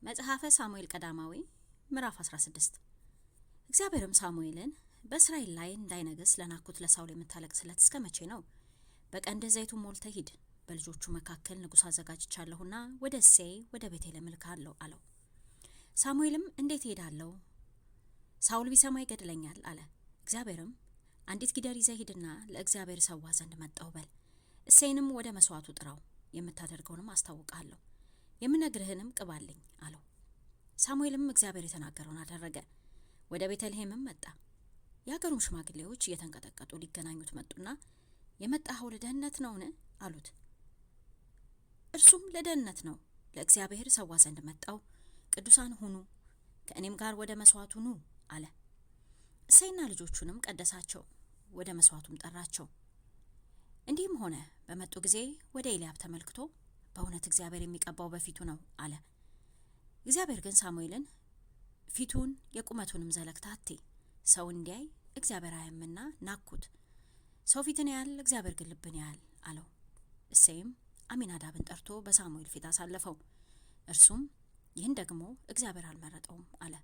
መጽሐፈ ሳሙኤል ቀዳማዊ ምዕራፍ 16 እግዚአብሔርም ሳሙኤልን በእስራኤል ላይ እንዳይነግስ ለናኩት ለሳኦል የምታለቅስለት እስከ መቼ ነው? በቀንድህ ዘይቱን ሞልተህ ሂድ፣ በልጆቹ መካከል ንጉሥ አዘጋጅቻለሁና ወደ እሴይ ወደ ቤቴልሔም እልክሃለሁ አለው። ሳሙኤልም እንዴት እሄዳለሁ? ሳኦል ቢሰማ ይገድለኛል አለ። እግዚአብሔርም አንዲት ጊደር ይዘህ ሂድና ለእግዚአብሔር ሰዋ ዘንድ መጣሁ በል፣ እሴይንም ወደ መስዋዕቱ ጥራው፣ የምታደርገውንም አስታውቃለሁ፣ የምነግርህንም ቅባልኝ አለው። ሳሙኤልም እግዚአብሔር የተናገረውን አደረገ። ወደ ቤተልሔምም መጣ። የአገሩም ሽማግሌዎች እየተንቀጠቀጡ ሊገናኙት መጡና የመጣኸው ለደህንነት ነውን? አሉት። እርሱም ለደህንነት ነው፣ ለእግዚአብሔር ሰዋ ዘንድ መጣው፣ ቅዱሳን ሁኑ፣ ከእኔም ጋር ወደ መስዋዕቱ ኑ አለ። እሴይና ልጆቹንም ቀደሳቸው፣ ወደ መስዋዕቱም ጠራቸው። እንዲህም ሆነ፣ በመጡ ጊዜ ወደ ኤልያብ ተመልክቶ በእውነት እግዚአብሔር የሚቀባው በፊቱ ነው አለ። እግዚአብሔር ግን ሳሙኤልን ፊቱን የቁመቱንም ዘለግታ አትይ፣ ሰው እንዲያይ እግዚአብሔር አያምና ናኩት፣ ሰው ፊትን ያህል እግዚአብሔር ግን ልብን ያህል አለው። እሴይም አሚናዳብን ጠርቶ በሳሙኤል ፊት አሳለፈው፣ እርሱም ይህን ደግሞ እግዚአብሔር አልመረጠውም አለ።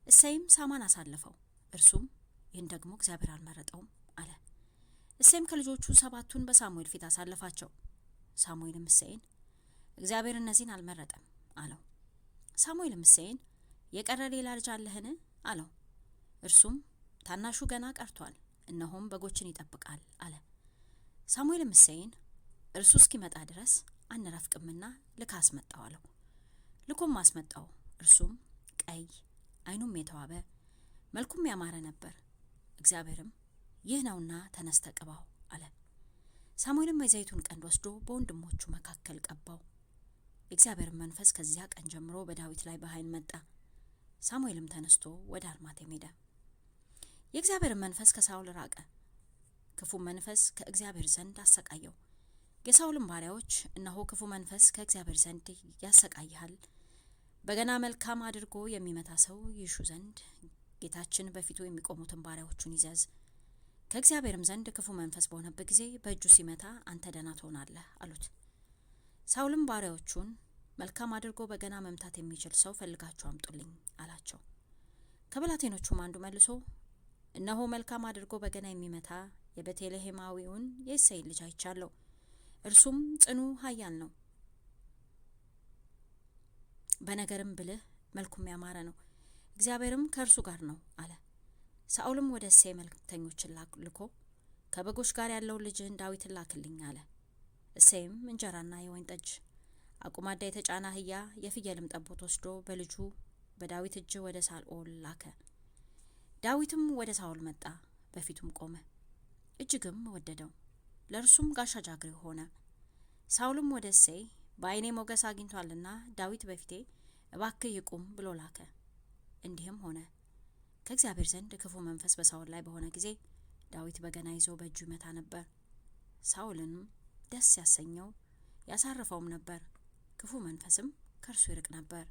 እሴይም ሳማን አሳለፈው፣ እርሱም ይህን ደግሞ እግዚአብሔር አልመረጠውም አለ። እሴይም ከልጆቹ 7ቱን በሳሙኤል ፊት አሳለፋቸው። ሳሙኤልም እሴይን እግዚአብሔር እነዚህን አልመረጠም አለው። ሳሙኤልም እሴይን የቀረ ሌላ ልጅ አለህን? አለው። እርሱም ታናሹ ገና ቀርቷል፣ እነሆም በጎችን ይጠብቃል አለ። ሳሙኤልም እሴይን እርሱ እስኪመጣ ድረስ አንረፍቅምና ልካ አስመጣው አለው። ልኮም አስመጣው። እርሱም ቀይ፣ ዓይኑም የተዋበ መልኩም ያማረ ነበር። እግዚአብሔርም ይህ ነውና ተነስተ ቅባው አለ። ሳሙኤልም የዘይቱን ቀንድ ወስዶ በወንድሞቹ መካከል ቀባው። የእግዚአብሔር መንፈስ ከዚያ ቀን ጀምሮ በዳዊት ላይ በኃይል መጣ። ሳሙኤልም ተነስቶ ወደ አርማቴም ሄደ። የእግዚአብሔር መንፈስ ከሳኦል ራቀ፣ ክፉ መንፈስ ከእግዚአብሔር ዘንድ አሰቃየው። የሳኦልም ባሪያዎች እነሆ ክፉ መንፈስ ከእግዚአብሔር ዘንድ ያሰቃይሃል፣ በገና መልካም አድርጎ የሚመታ ሰው ይሹ ዘንድ ጌታችን በፊቱ የሚቆሙትን ባሪያዎቹን ይዘዝ፣ ከእግዚአብሔርም ዘንድ ክፉ መንፈስ በሆነበት ጊዜ በእጁ ሲመታ አንተ ደህና ትሆናለህ አሉት። ሳኦልም ባሪያዎቹን መልካም አድርጎ በገና መምታት የሚችል ሰው ፈልጋችሁ አምጡልኝ አላቸው። ከብላቴኖቹም አንዱ መልሶ እነሆ መልካም አድርጎ በገና የሚመታ የቤተልሔማዊውን የእሴይን ልጅ አይቻለሁ፣ እርሱም ጽኑ ኃያል ነው፣ በነገርም ብልህ፣ መልኩም ያማረ ነው፣ እግዚአብሔርም ከእርሱ ጋር ነው አለ። ሳኦልም ወደ እሴይ መልክተኞችን ልኮ ከበጎች ጋር ያለውን ልጅህን ዳዊትን ላክልኝ አለ። እሴይም እንጀራና የወይን ጠጅ፣ አቁማዳ የተጫነ አህያ፣ የፍየልም ጠቦት ወስዶ በልጁ በዳዊት እጅ ወደ ሳኦል ላከ። ዳዊትም ወደ ሳኦል መጣ፣ በፊቱም ቆመ፣ እጅግም ወደደው፣ ለእርሱም ጋሻ ጃግሬው ሆነ። ሳኦልም ወደ እሴይ በዓይኔ ሞገስ አግኝቷልና ዳዊት በፊቴ እባክህ ይቁም ብሎ ላከ። እንዲህም ሆነ፣ ከእግዚአብሔር ዘንድ ክፉ መንፈስ በሳኦል ላይ በሆነ ጊዜ ዳዊት በገና ይዞ በእጁ ይመታ ነበር፣ ሳኦልንም ደስ ያሰኘው ያሳርፈውም ነበር፣ ክፉ መንፈስም ከእርሱ ይርቅ ነበር።